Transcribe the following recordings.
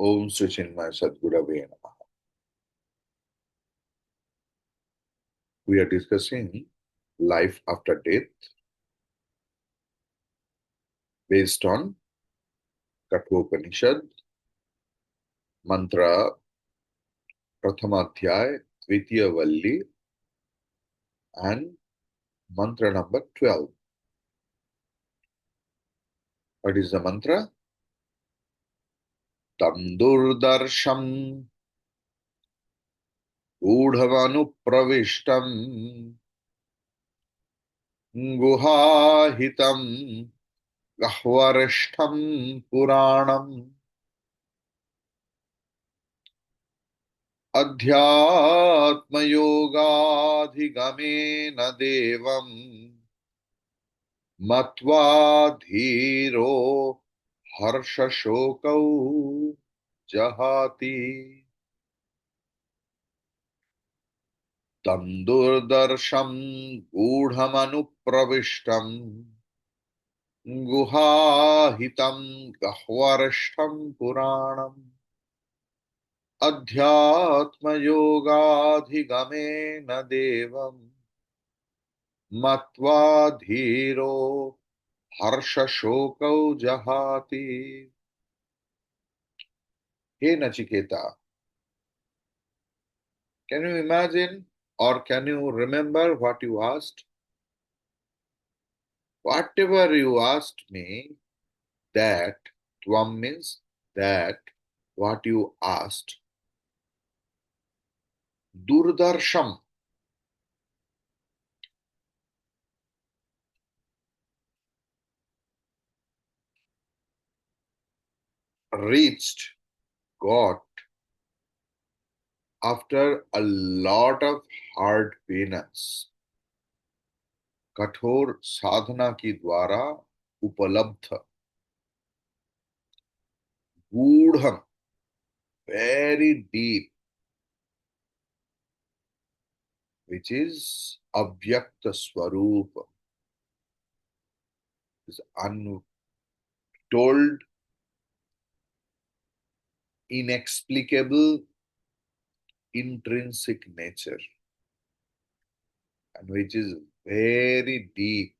Om Sri Chinmaya Sadgurave Namaha. We are discussing life after death based on Kathopanishad, Mantra Prathamadhyay, Dvitiya Valli, and Mantra number 12. What is the mantra? Tandurdarsham Udhavanupravishtam Guhahitam Gahvarishtam Puranam Adhyatmayogadhigamen devam Matva dhiro harsha shokau jahati Tandurdarsham gudhamanupravishtam guhahitam gahvarishtam puranam Adhyatmayogadhigamen devam Matva dhiro harsha shokau jahati. Hey Nachiketa, can you imagine or can you remember what you asked? Whatever you asked me, that Tvam means that what you asked. Durdarsham, reached, got after a lot of hard penance. कठोर साधना की द्वारा उपलब्ध गूढ़ very deep which is avyakta swarupa is untold inexplicable intrinsic nature and which is very deep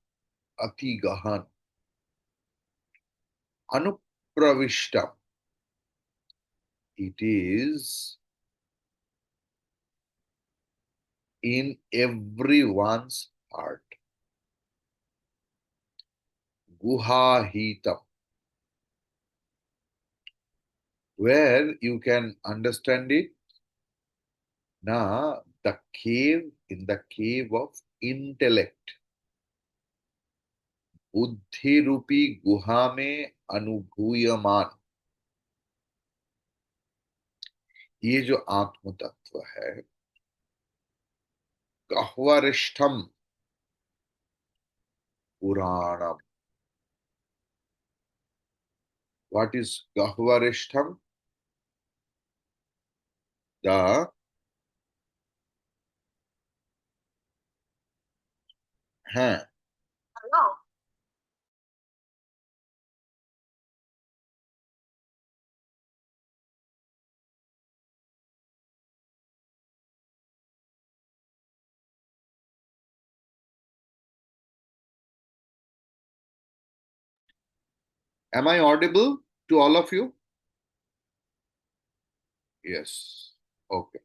ati gahan anupravishtam. It is in everyone's heart. Guhahitam, where you can understand it. Now, in the cave of intellect, बुद्धि रूपी गुहा में अनुभूयमान ये जो आत्म तत्व है, गह्वरिष्ठम पुराणम. What is gahvarishtham? The huh. Am I audible to all of you? Yes. Okay.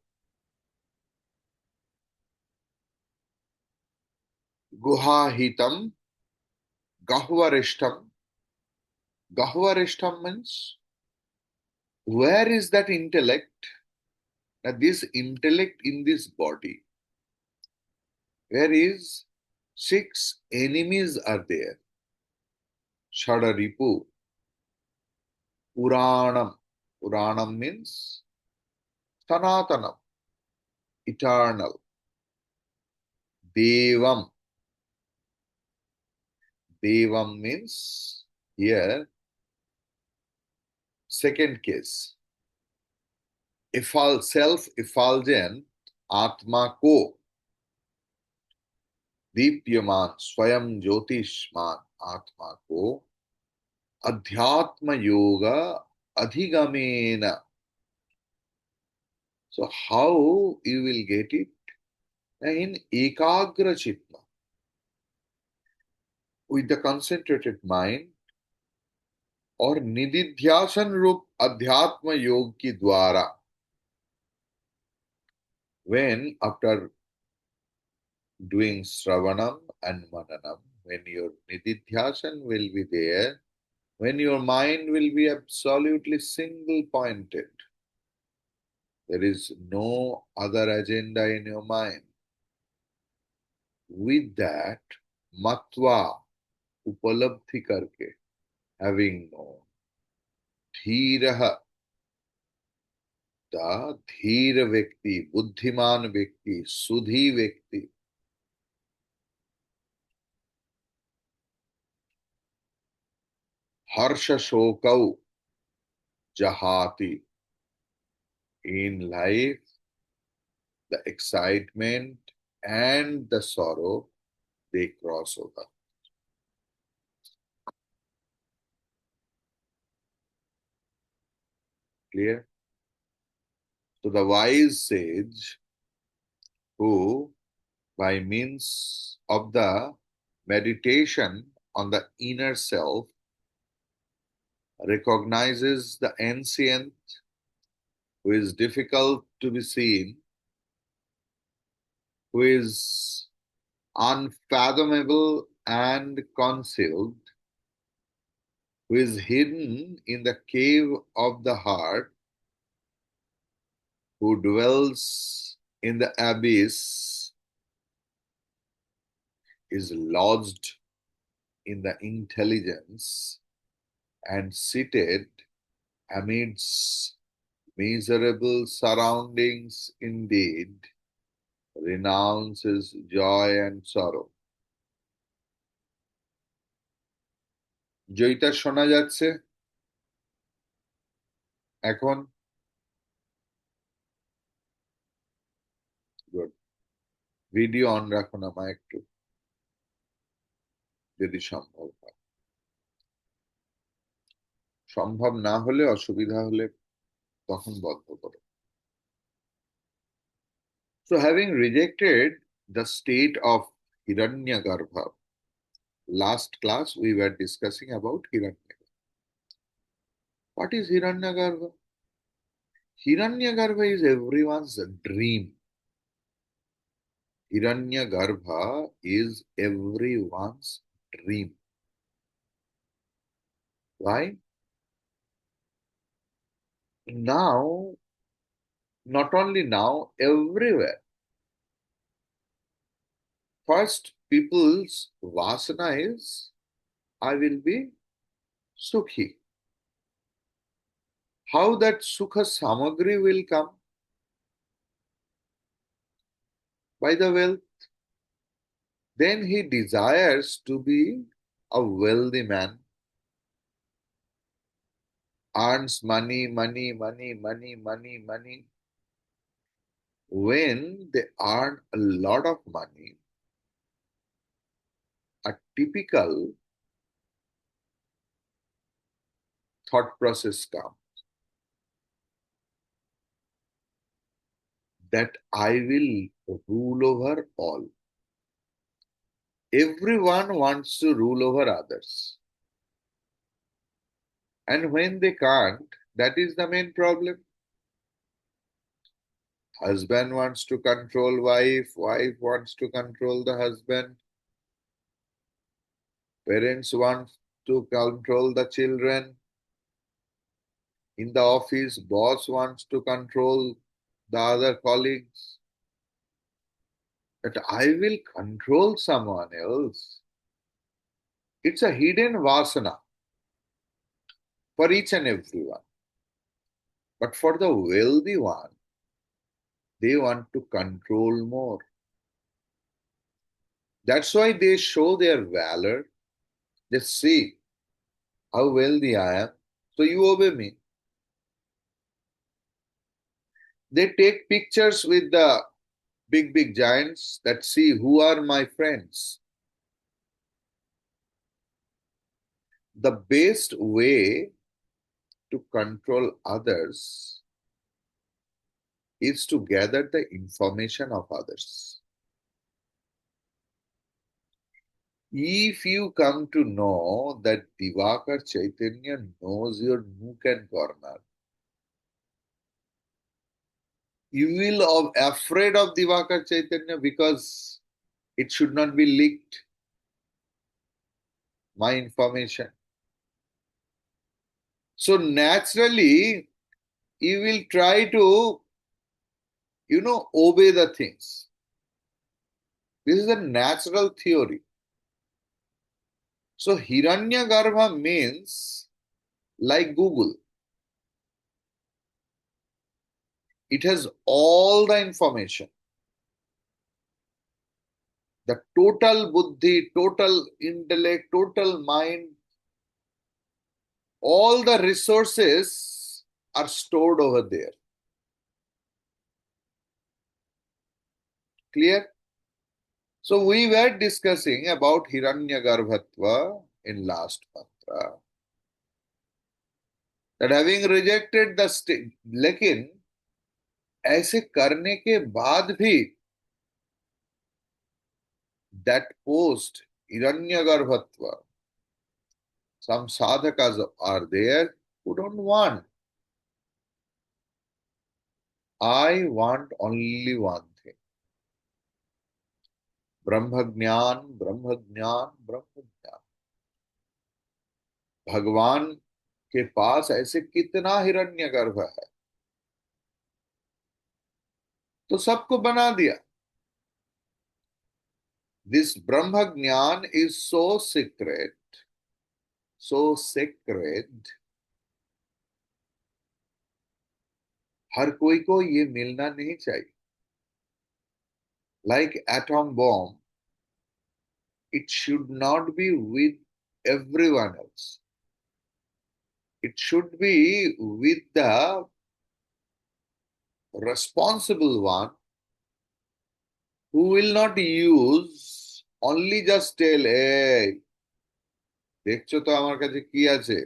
Guhahitam, gahvarishtham. Gahvarishtham means where is that intellect? Now, this intellect in this body, where is six enemies are there? Shadaripu, Puranam. Puranam means Sanatanam, eternal. Devam. Devam means here, second case. Self-effulgent Atma ko. दीप्यमान स्वयं ज्योतिष्मान आत्मा को अध्यात्म योग अधिगमेन So how you will get it? In ekagra chitta, with the concentrated mind, और निदिध्यासन रूप अध्यात्म योग की द्वारा, when after doing Sravanam and Mananam, when your Nididhyasan will be there, when your mind will be absolutely single pointed, there is no other agenda in your mind. With that, Matva, Upalabdhi karke, having known, Dhiraha, the Dhira Vyakti, Buddhiman Vyakti, Sudhi Vyakti, Harsha Shokau, Jahati, in life, the excitement and the sorrow, they cross over. Clear? So the wise sage who, by means of the meditation on the inner self, recognizes the ancient who is difficult to be seen, who is unfathomable and concealed, who is hidden in the cave of the heart, who dwells in the abyss, is lodged in the intelligence and seated amidst miserable surroundings indeed, renounces joy and sorrow. জয়টা শোনা যাচ্ছে এখন? Good. Video on রাখুন আমায় একটু, যদি সম্ভব হয়। সম্ভব না হলে, অসুবিধা হলে তখন বন্ধ করো। So having rejected the state of Hiranyagarbha, last class we were discussing about Hiranyagarbha. What is Hiranyagarbha? Hiranyagarbha is everyone's dream. Hiranyagarbha is everyone's dream. Why? Now, not only now, everywhere. First, people's vasana is, I will be sukhi. How that sukha samagri will come? By the wealth. Then he desires to be a wealthy man, earns money, money, money, money, money, money. When they earn a lot of money, a typical thought process comes that I will rule over all. Everyone wants to rule over others. And when they can't, that is the main problem. Husband wants to control wife, wife wants to control the husband, parents want to control the children. In the office, boss wants to control the other colleagues. That I will control someone else. It's a hidden vasana for each and everyone. But for the wealthy one, they want to control more. That's why they show their valor. They see how wealthy I am, so you obey me. They take pictures with the big, big giants that see who are my friends. The best way to control others is to gather the information of others. If you come to know that Divakar Chaitanya knows your nook and corner, you will be afraid of Divakar Chaitanya because it should not be leaked, my information. So naturally, you will try to, obey the things. This is a natural theory. So Hiranyagarbha means like Google. It has all the information. The total buddhi, total intellect, total mind, all the resources are stored over there. Clear? So we were discussing about Hiranyagarbhatva in last mantra. That having rejected the state, लेकिन ऐसे करने के बाद भी that post Hiranyagarbhatva, some sadhakas are there who don't want. I want only one thing. ब्रह्मज्ञान ब्रह्मज्ञान ब्रह्मज्ञान. भगवान के पास ऐसे कितना हिरण्यगर्भ है, तो सबको बना दिया. This ब्रह्मज्ञान is so secret, so sacred. हर कोई को ये मिलना नहीं चाहिए. Like atom bomb, it should not be with everyone else. It should be with the responsible one who will not use, only just tell, hey, দেখছো তো আমার কাছে কি আছে?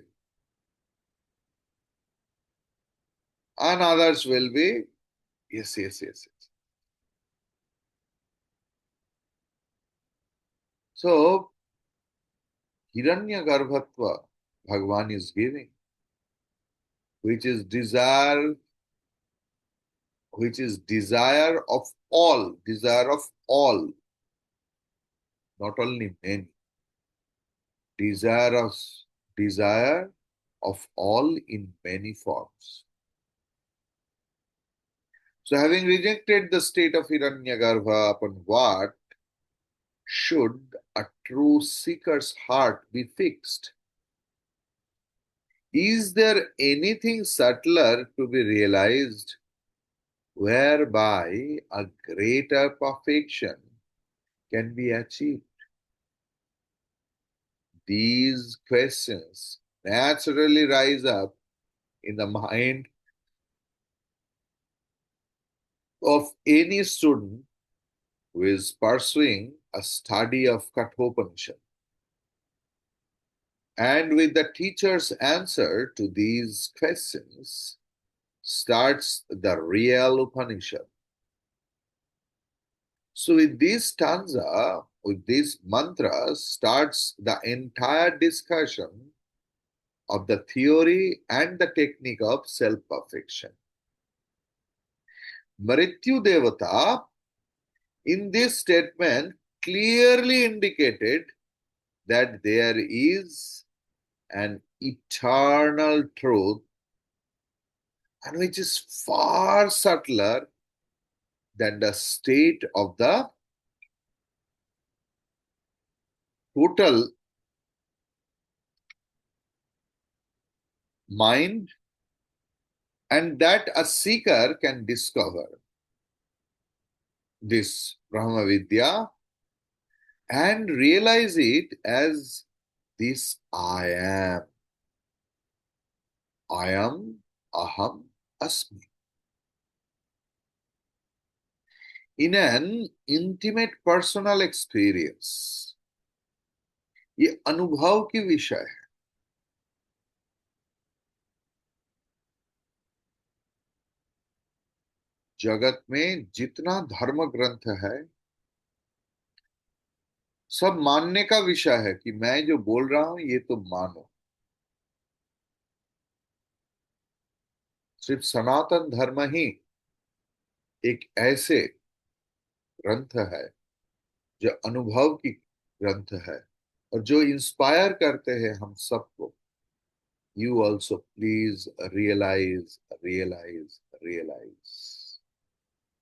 And others will be, yes, yes, yes, yes. So, Hiranyagarbhatva, Bhagavan is giving, which is desire of all, not only many, desire of desire of all in many forms. So having rejected the state of Hiranyagarbha, upon what should a true seeker's heart be fixed? Is there anything subtler to be realized whereby a greater perfection can be achieved? These questions naturally rise up in the mind of any student who is pursuing a study of Kathopanishad. And with the teacher's answer to these questions starts the real Upanishad. So with this stanza, with this mantra, starts the entire discussion of the theory and the technique of self-perfection. Mrityu Devata, in this statement, clearly indicated that there is an eternal truth, and which is far subtler than the state of the total mind, and that a seeker can discover this Brahma Vidya and realize it as this I am. I am, aham, asmi. In an intimate personal experience, ये अनुभव की विषय है. जगत में जितना धर्म ग्रंथ है सब मानने का विषय है कि मैं जो बोल रहा हूं ये तो मानो। सिर्फ सनातन धर्म ही एक ऐसे ग्रंथ है जो अनुभव की ग्रंथ है और जो इंस्पायर करते हैं हम सबको। You also please realise, realise, realise.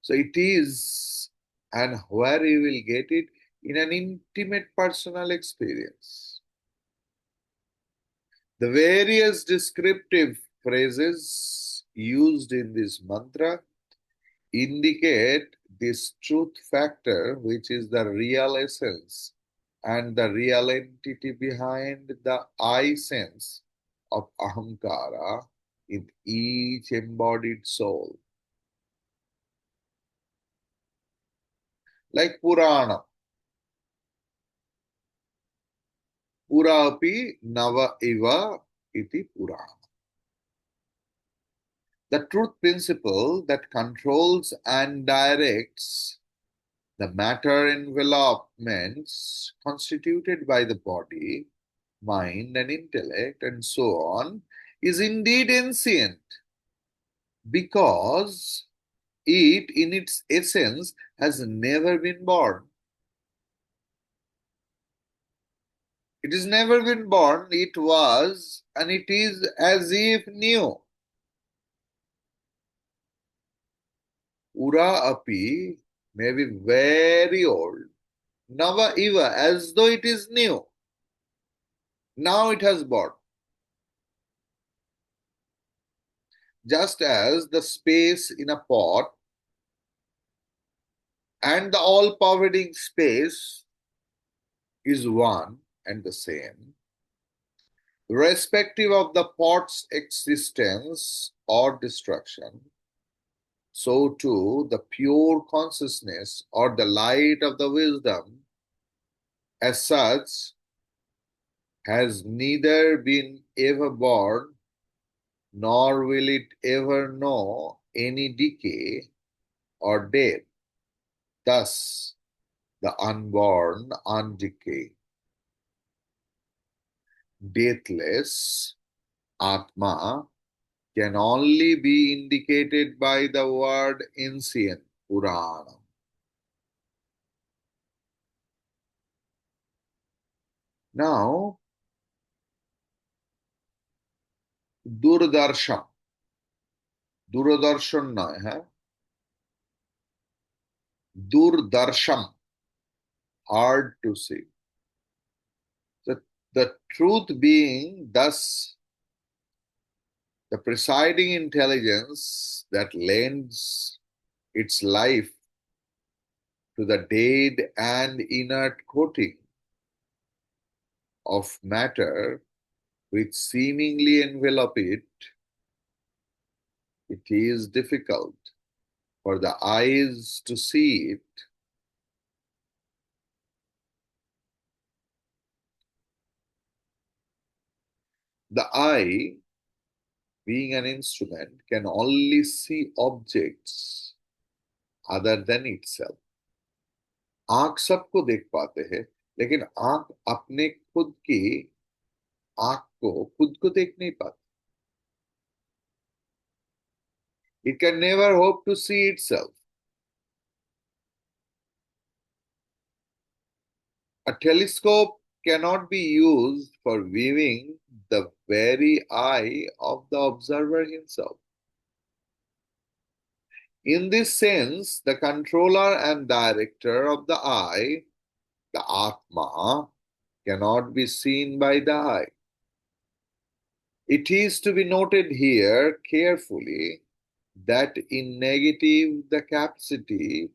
So it is, and where you will get it in an intimate personal experience. The various descriptive phrases used in this mantra indicate this truth factor, which is the real essence and the real entity behind the I sense of Ahamkara in each embodied soul. Like Purana, Purapi Nava Iva iti Purana. The truth principle that controls and directs the matter envelopments constituted by the body, mind, and intellect, and so on, is indeed ancient because it, in its essence, has never been born. It has never been born, it was, and it is as if new. Ura api may be very old. Nava eva, as though it is new. Now it has born. Just as the space in a pot and the all-pervading space is one and the same, irrespective of the pot's existence or destruction, so too the pure consciousness or the light of the wisdom as such has neither been ever born nor will it ever know any decay or death. Thus, the unborn, undecayed, deathless atma can only be indicated by the word ancient, Purana. Now, Durdarshan. Durdarshan nahi hai. Durdarshan, hard to see. The truth being thus the presiding intelligence that lends its life to the dead and inert coating of matter which seemingly envelop it, it is difficult for the eyes to see it. The eye, being an instrument, can only see objects other than itself. आंख सबको देख पाते हैं लेकिन आंख अपने खुद की आंख को खुद को देख नहीं पाती. It can never hope to see itself. A telescope cannot be used for viewing the very eye of the observer himself. In this sense, the controller and director of the eye, the atma, cannot be seen by the eye. It is to be noted here carefully that in negative the capacity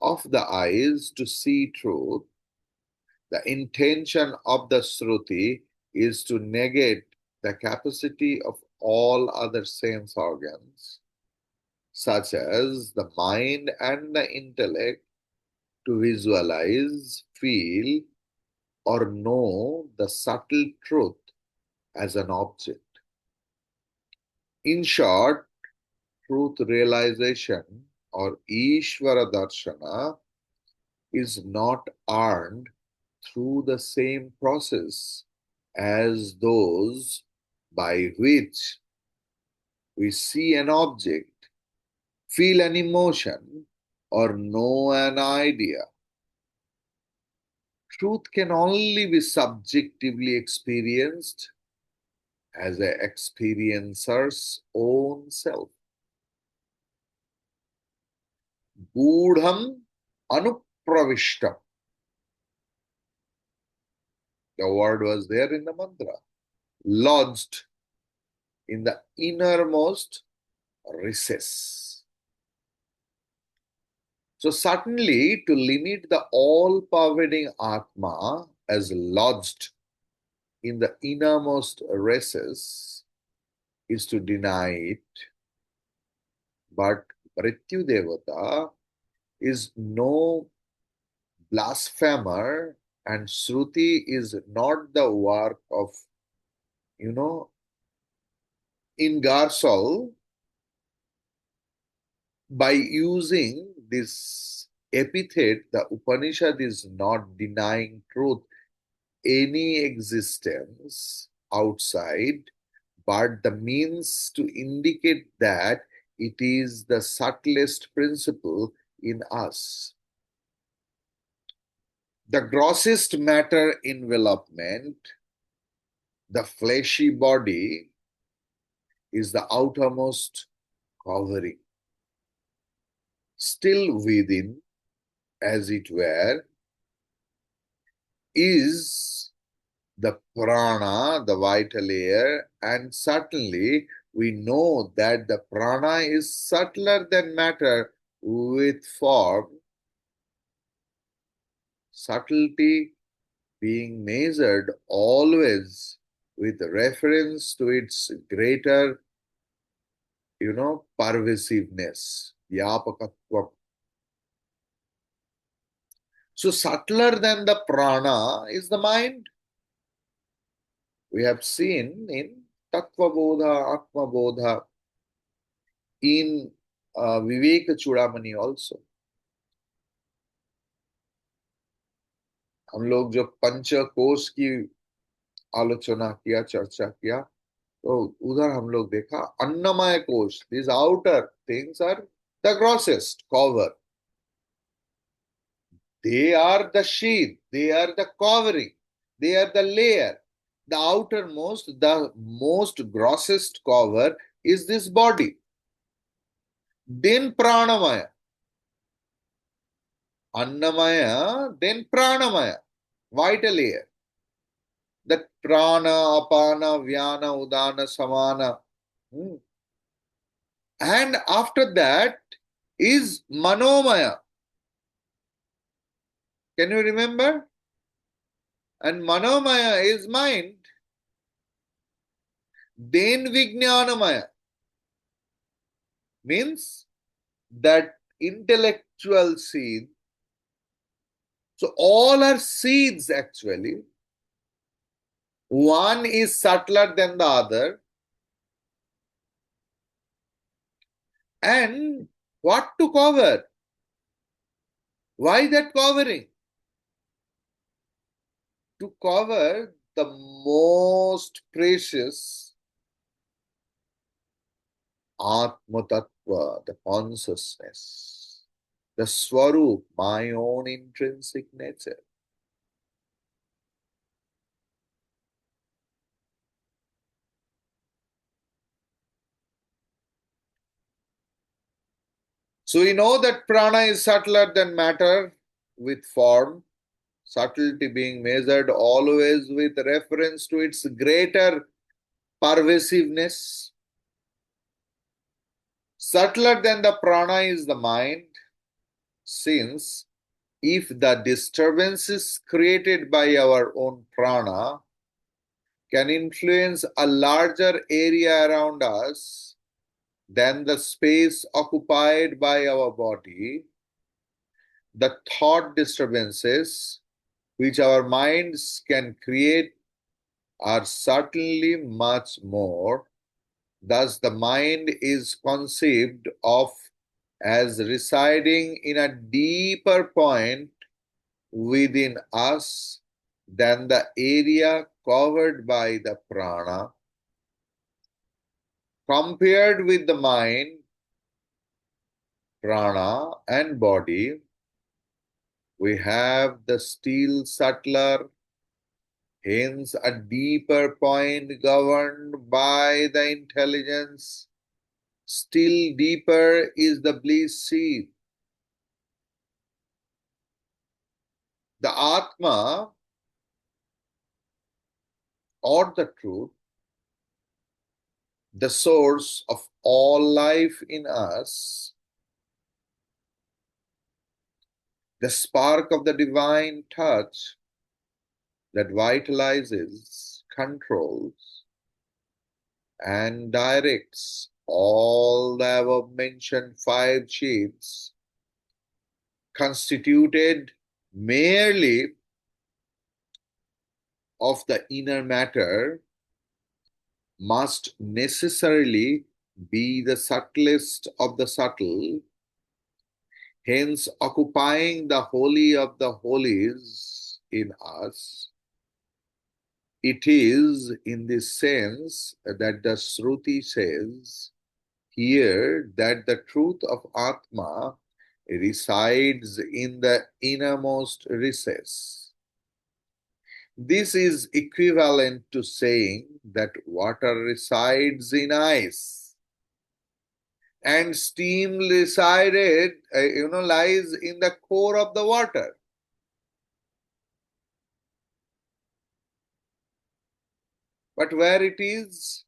of the eyes to see truth, the intention of the Shruti is to negate the capacity of all other sense organs, such as the mind and the intellect, to visualize, feel, or know the subtle truth as an object. In short, truth realization or Ishvara Darshana is not earned through the same process as those by which we see an object, feel an emotion, or know an idea. Truth can only be subjectively experienced as an experiencer's own self. Gudham anupravishtam. The word was there in the mantra. Lodged in the innermost recess. So certainly to limit the all-pervading atma as lodged in the innermost recess is to deny it. But Mrityu Devata is no blasphemer, and Shruti is not the work of, Ingersoll. By using this epithet, the Upanishad is not denying truth, any existence outside, but the means to indicate that it is the subtlest principle in us. The grossest matter envelopment, the fleshy body, is the outermost covering. Still within, as it were, is the prana, the vital air, and certainly we know that the prana is subtler than matter with form, subtlety being measured always with reference to its greater, pervasiveness, vyapakatvam. So subtler than the prana is the mind. We have seen in Tattva Bodha, Atma Bodha, in Viveka Chudamani also. हम लोग जो पंच कोश की आलोचना किया, चर्चा किया, तो उधर हम लोग देखा अन्नमय कोश. These outer things are the grossest cover. They are the sheath, they are the covering, they are the layer. The outermost, the most grossest cover is this body. Then pranamaya. Annamaya, then pranamaya, vital air. That prana, apana, vyana, udana, samana. And after that is manomaya. Can you remember? And manomaya is mind. Then vijnanamaya means that intellectual seed. So all are seeds actually. One is subtler than the other. And what to cover? Why that covering? To cover the most precious atma tattva, the consciousness, the swarup, my own intrinsic nature. So we know that prana is subtler than matter with form, subtlety being measured always with reference to its greater pervasiveness. Subtler than the prana is the mind, since if the disturbances created by our own prana can influence a larger area around us than the space occupied by our body, the thought disturbances which our minds can create are certainly much more Thus, the mind is conceived of as residing in a deeper point within us than the area covered by the prana. Compared with the mind, prana, and body, we have the still subtler, hence a deeper point governed by the intelligence. Still deeper is the bliss seat. The atma, or the truth, the source of all life in us, the spark of the divine touch that vitalizes, controls, and directs all the above mentioned five sheaths, constituted merely of the inner matter, must necessarily be the subtlest of the subtle, hence occupying the holy of the holies in us. It is in this sense that the Shruti says here that the truth of Atma resides in the innermost recess. This is equivalent to saying that water resides in ice and steam lies in the core of the water. But where it is?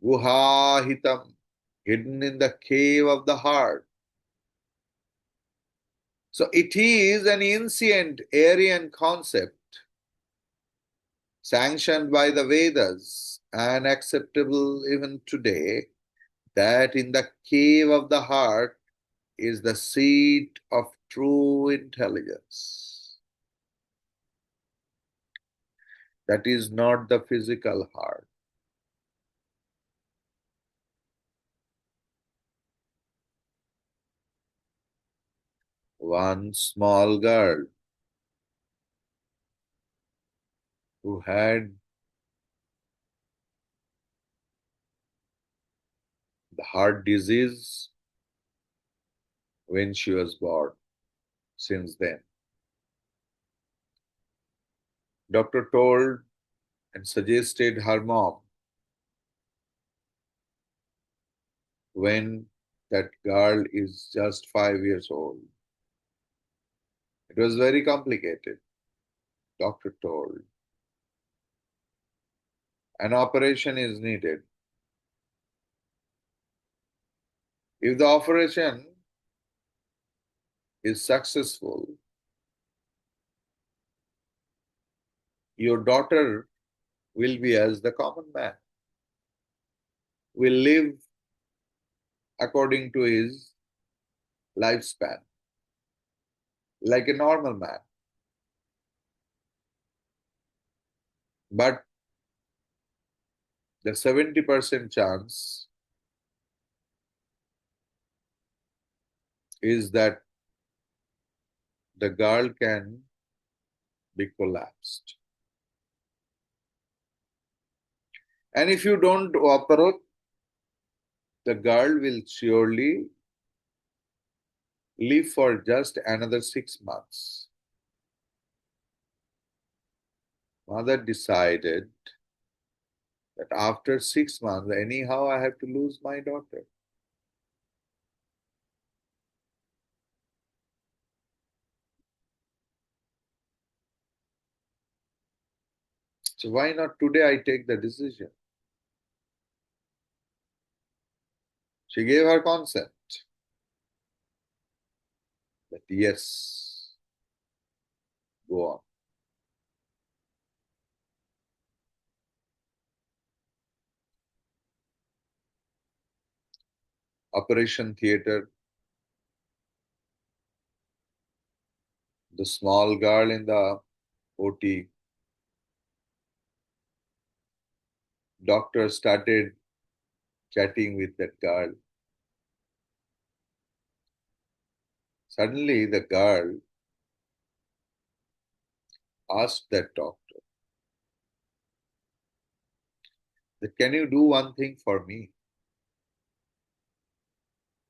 Guhahitam, hidden in the cave of the heart. So it is an ancient Aryan concept sanctioned by the Vedas and acceptable even today that in the cave of the heart is the seat of true intelligence. That is not the physical heart. One small girl who had the heart disease when she was born. Since then, doctor told and suggested her mom when that girl is just 5 years old. It was very complicated. Doctor told an operation is needed. If the operation is successful, your daughter will be as the common man, will live according to his lifespan, like a normal man. But the 70% chance is that the girl can be collapsed. And if you don't operate, the girl will surely live for just another 6 months. Mother decided that after 6 months, anyhow, I have to lose my daughter. So why not today I take the decision? She gave her consent that yes, go on. Operation theater, the small girl in the OT, doctor started chatting with that girl. Suddenly, the girl asked that doctor, that, can you do one thing for me?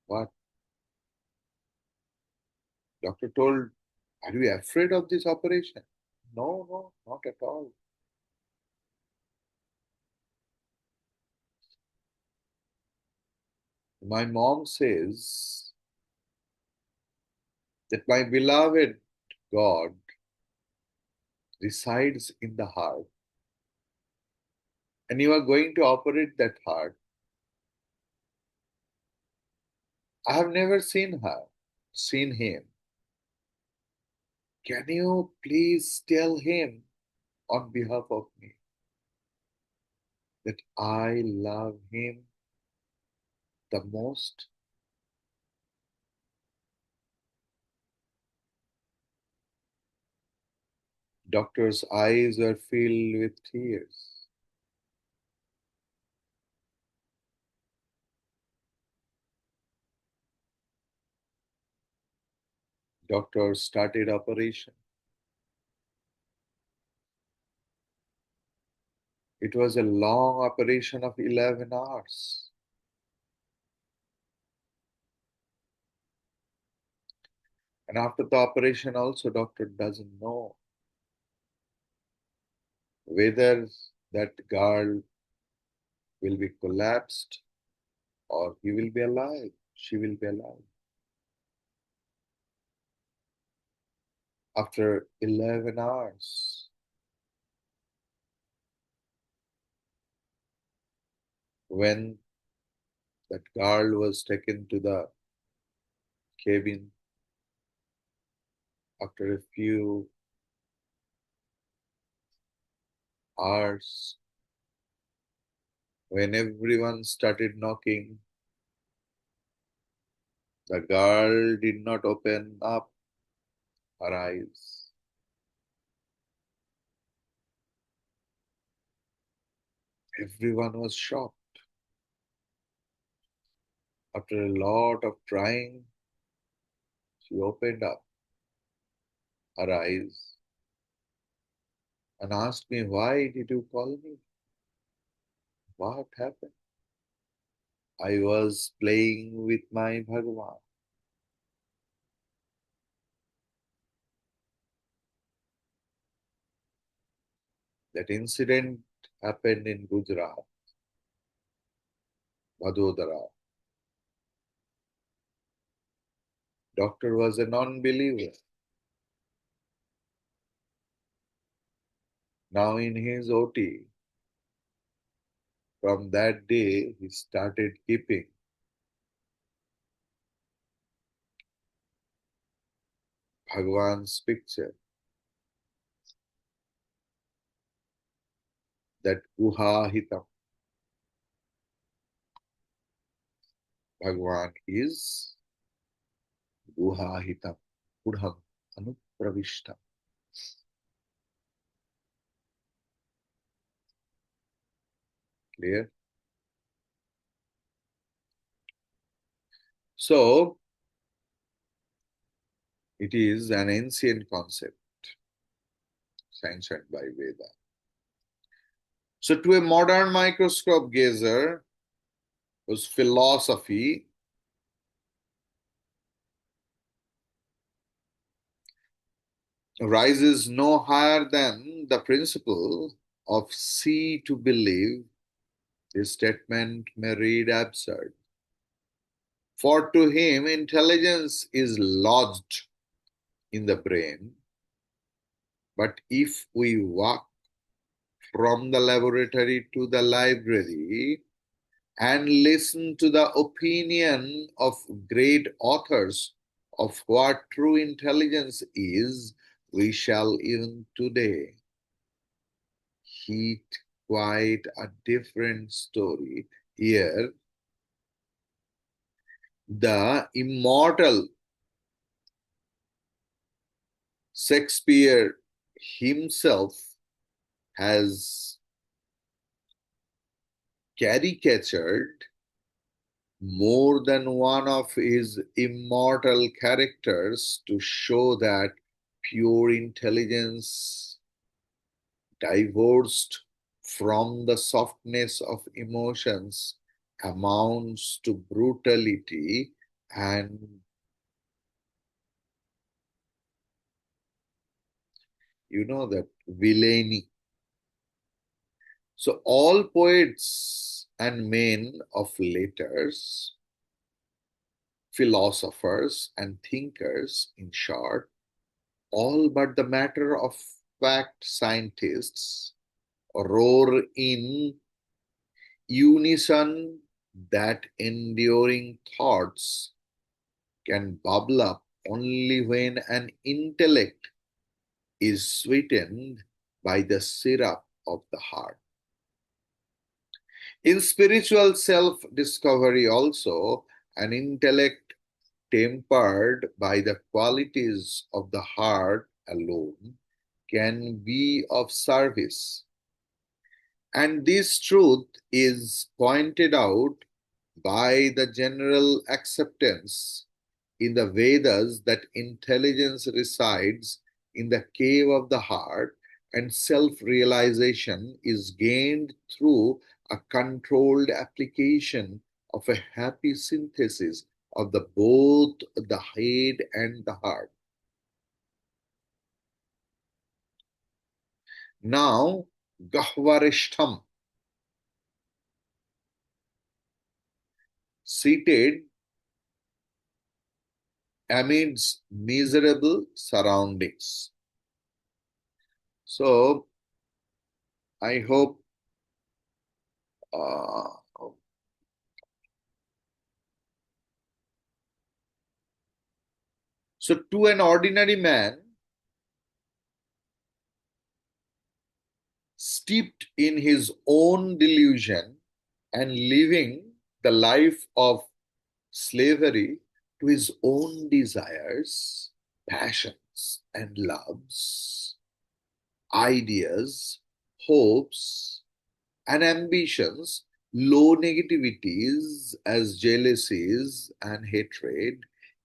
What? Doctor told, are you afraid of this operation? No, no, not at all. My mom says that my beloved God resides in the heart, and you are going to operate that heart. I have never seen him. Can you please tell him on behalf of me that I love him the most? Doctor's eyes were filled with tears. Doctor started operation. It was a long operation of 11 hours. And after the operation also, doctor doesn't know whether that girl will be collapsed or he will be alive, she will be alive. After 11 hours, when that girl was taken to the cabin, after a few hours, when everyone started knocking, the girl did not open up her eyes. Everyone was shocked. After a lot of trying, she opened up her eyes and asked me, why did you call me? What happened? I was playing with my Bhagavan. That incident happened in Gujarat, Vadodara. Doctor was a non-believer. Now in his OT, from that day, he started keeping Bhagavan's picture, that Guha Hitam. Bhagavan is Guha Hitam, Udham Anupravishtam. Clear? So, it is an ancient concept sanctioned by Veda. So, to a modern microscope gazer, whose philosophy rises no higher than the principle of see to believe, this statement may read absurd. For to him, intelligence is lodged in the brain, but if we walk from the laboratory to the library and listen to the opinion of great authors of what true intelligence is, we shall even today hit quite a different story. Here, the immortal Shakespeare himself has caricatured more than one of his immortal characters to show that pure intelligence, divorced from the softness of emotions, amounts to brutality and, that villainy. So, all poets and men of letters, philosophers and thinkers, in short, all but the matter of fact scientists, roar in unison that enduring thoughts can bubble up only when an intellect is sweetened by the syrup of the heart. In spiritual self discovery, also, an intellect tempered by the qualities of the heart alone can be of service. And this truth is pointed out by the general acceptance in the Vedas that intelligence resides in the cave of the heart and self realization is gained through a controlled application of a happy synthesis of the both the head and the heart. Now, Gahvarishtham, seated amidst miserable surroundings. So, I hope so. To an ordinary man, steeped in his own delusion and living the life of slavery to his own desires, passions, and loves, ideas, hopes, and ambitions, low negativities as jealousies and hatred.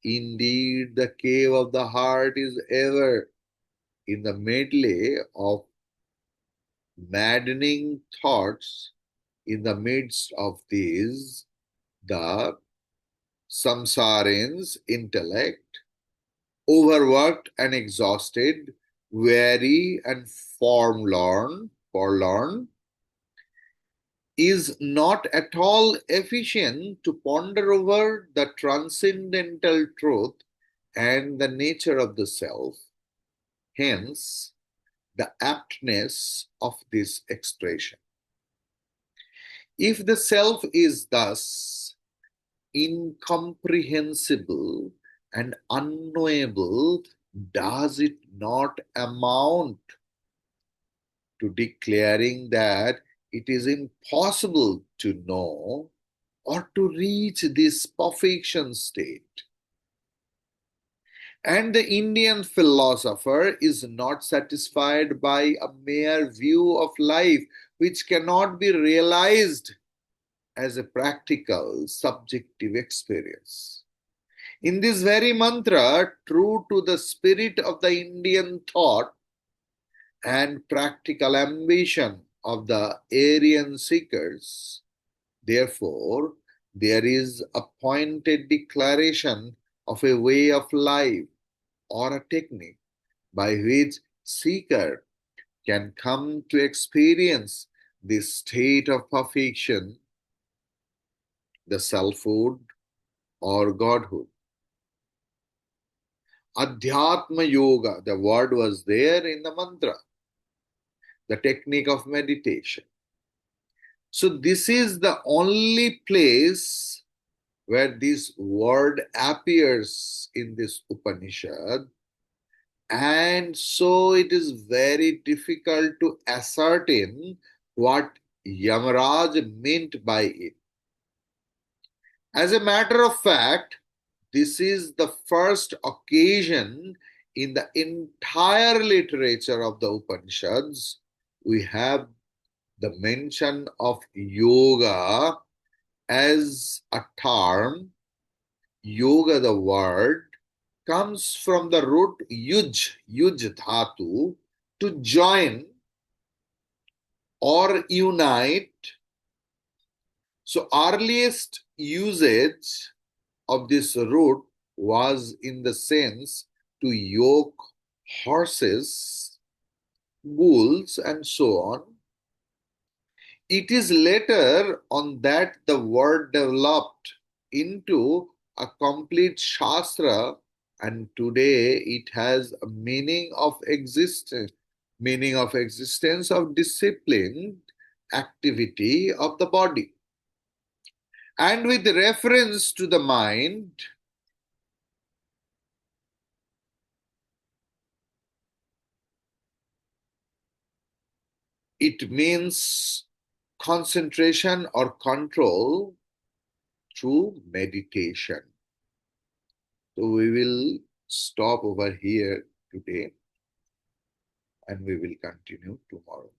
Indeed, the cave of the heart is ever in the medley of maddening thoughts. In the midst of these, the samsarin's intellect, overworked and exhausted, weary and forlorn, is not at all efficient to ponder over the transcendental truth and the nature of the self. Hence, the aptness of this expression. If the self is thus incomprehensible and unknowable, does it not amount to declaring that it is impossible to know or to reach this perfection state? And the Indian philosopher is not satisfied by a mere view of life which cannot be realized as a practical, subjective experience. In this very mantra, true to the spirit of the Indian thought and practical ambition of the Aryan seekers, therefore, there is a pointed declaration of a way of life or a technique by which seeker can come to experience this state of perfection, the selfhood or godhood. Adhyatma yoga, the word was there in the mantra, the technique of meditation. So, this is the only place where this word appears in this Upanishad, and so it is very difficult to ascertain what Yamaraj meant by it. As a matter of fact, this is the first occasion in the entire literature of the Upanishads we have the mention of yoga as a term, yoga, the word, comes from the root yuj dhatu, to join or unite. So earliest usage of this root was in the sense to yoke horses, bulls, and so on. It is later on that the word developed into a complete Shastra, and today it has a meaning of existence of disciplined activity of the body. And with reference to the mind, it means concentration or control through meditation. So we will stop over here today and we will continue tomorrow.